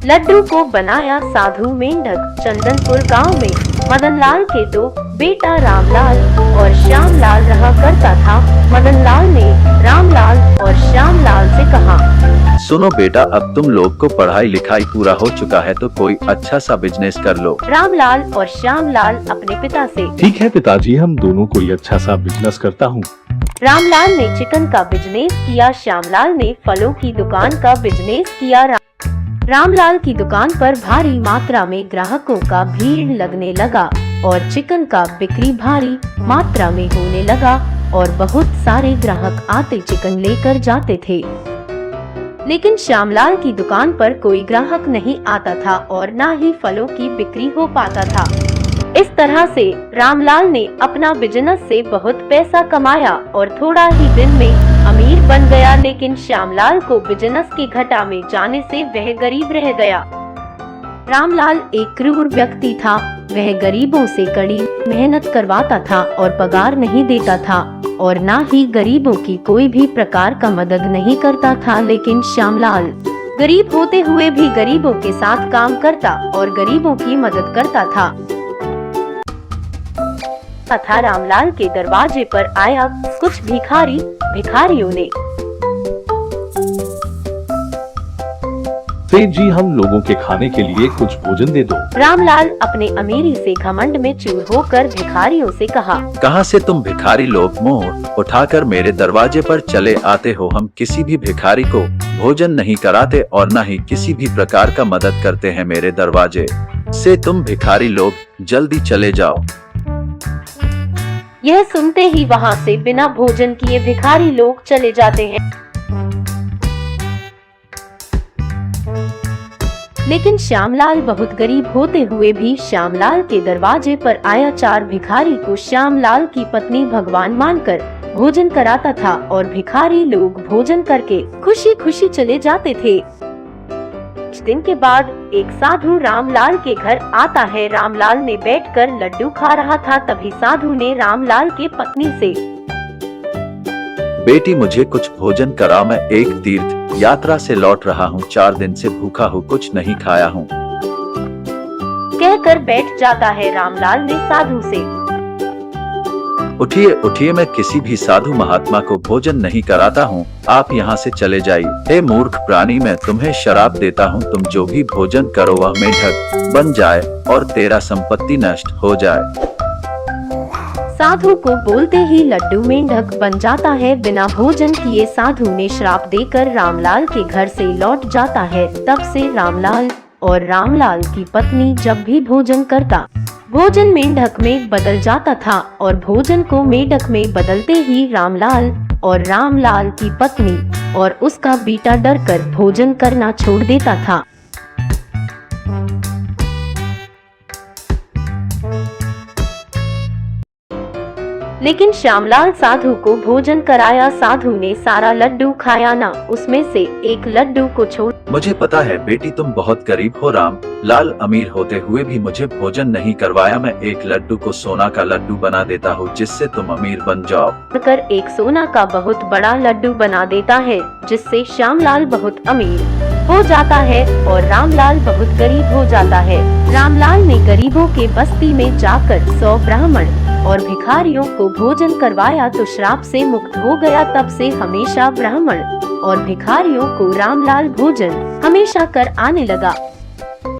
लड्डू को बनाया साधु मेंढक। चंदनपुर गांव में मदनलाल के दो बेटा रामलाल और श्यामलाल रहा करता था। मदनलाल ने रामलाल और श्यामलाल से कहा, सुनो बेटा, अब तुम लोग को पढ़ाई लिखाई पूरा हो चुका है तो कोई अच्छा सा बिजनेस कर लो। रामलाल और श्यामलाल अपने पिता से, ठीक है पिताजी, हम दोनों कोई अच्छा सा बिजनेस करता हूँ। रामलाल ने चिकन का बिजनेस किया, श्यामलाल ने फलों की दुकान का बिजनेस किया। रामलाल की दुकान पर भारी मात्रा में ग्राहकों का भीड़ लगने लगा और चिकन का बिक्री भारी मात्रा में होने लगा और बहुत सारे ग्राहक आते चिकन लेकर जाते थे। लेकिन श्यामलाल की दुकान पर कोई ग्राहक नहीं आता था और न ही फलों की बिक्री हो पाता था। इस तरह से रामलाल ने अपना बिजनेस से बहुत पैसा कमाया और थोड़ा ही दिन में अमीर बन गया। लेकिन श्यामलाल को बिजनेस की घाटा में जाने से वह गरीब रह गया। रामलाल एक क्रूर व्यक्ति था। वह गरीबों से कड़ी मेहनत करवाता था और पगार नहीं देता था और न ही गरीबों की कोई भी प्रकार का मदद नहीं करता था। लेकिन श्यामलाल गरीब होते हुए भी गरीबों के साथ काम करता और गरीबों की मदद करता था। तथा रामलाल के दरवाजे पर आया कुछ भिखारियों ने, सेठ जी, हम लोगों के खाने के लिए कुछ भोजन दे दो। रामलाल अपने अमीरी से घमंड में चूर होकर भिखारियों से कहा, कहाँ से तुम भिखारी लोग मुंह उठाकर मेरे दरवाजे पर चले आते हो? हम किसी भी भिखारी को भोजन नहीं कराते और न ही किसी भी प्रकार का मदद करते हैं। मेरे दरवाजे से तुम भिखारी लोग जल्दी चले जाओ। यह सुनते ही वहाँ से बिना भोजन किए भिखारी लोग चले जाते हैं। लेकिन श्यामलाल बहुत गरीब होते हुए भी श्यामलाल के दरवाजे पर आया 4 भिखारी को श्यामलाल की पत्नी भगवान मानकर भोजन कराता था और भिखारी लोग भोजन करके खुशी खुशी चले जाते थे। कुछ दिन के बाद एक साधु रामलाल के घर आता है। रामलाल ने बैठकर लड्डू खा रहा था, तभी साधु ने रामलाल के पत्नी से, बेटी मुझे कुछ भोजन करा, मैं एक तीर्थ यात्रा से लौट रहा हूँ, 4 दिन से भूखा हूँ, कुछ नहीं खाया हूँ, कहकर बैठ जाता है। रामलाल ने साधु से, उठिए उठिए, मैं किसी भी साधु महात्मा को भोजन नहीं कराता हूँ, आप यहाँ से चले जाइए। हे मूर्ख प्राणी, मैं तुम्हें शराप देता हूँ, तुम जो भी भोजन करो वह मेंढक बन जाए और तेरा संपत्ति नष्ट हो जाए। साधु को बोलते ही लड्डू मेंढक बन जाता है। बिना भोजन किए साधु ने श्राप देकर रामलाल के घर से लौट जाता है। तब से रामलाल और रामलाल की पत्नी जब भी भोजन करता, भोजन मेंढक में बदल जाता था और भोजन को मेंढक में बदलते ही रामलाल और रामलाल की पत्नी और उसका बेटा डरकर भोजन करना छोड़ देता था। लेकिन श्यामलाल साधु को भोजन कराया। साधु ने सारा लड्डू खाया ना, उसमें से एक लड्डू को छोड़। मुझे पता है बेटी, तुम बहुत गरीब हो। राम लाल अमीर होते हुए भी मुझे भोजन नहीं करवाया। मैं एक लड्डू को सोना का लड्डू बना देता हूँ जिससे तुम अमीर बन जाओ। कर एक सोना का बहुत बड़ा लड्डू बना देता है जिससे श्यामलाल बहुत अमीर हो जाता है और रामलाल बहुत गरीब हो जाता है। रामलाल ने गरीबों के बस्ती में जाकर 100 ब्राह्मण और भिखारियों को भोजन करवाया तो श्राप से मुक्त हो गया। तब से हमेशा ब्राह्मण और भिखारियों को रामलाल भोजन हमेशा कर आने लगा।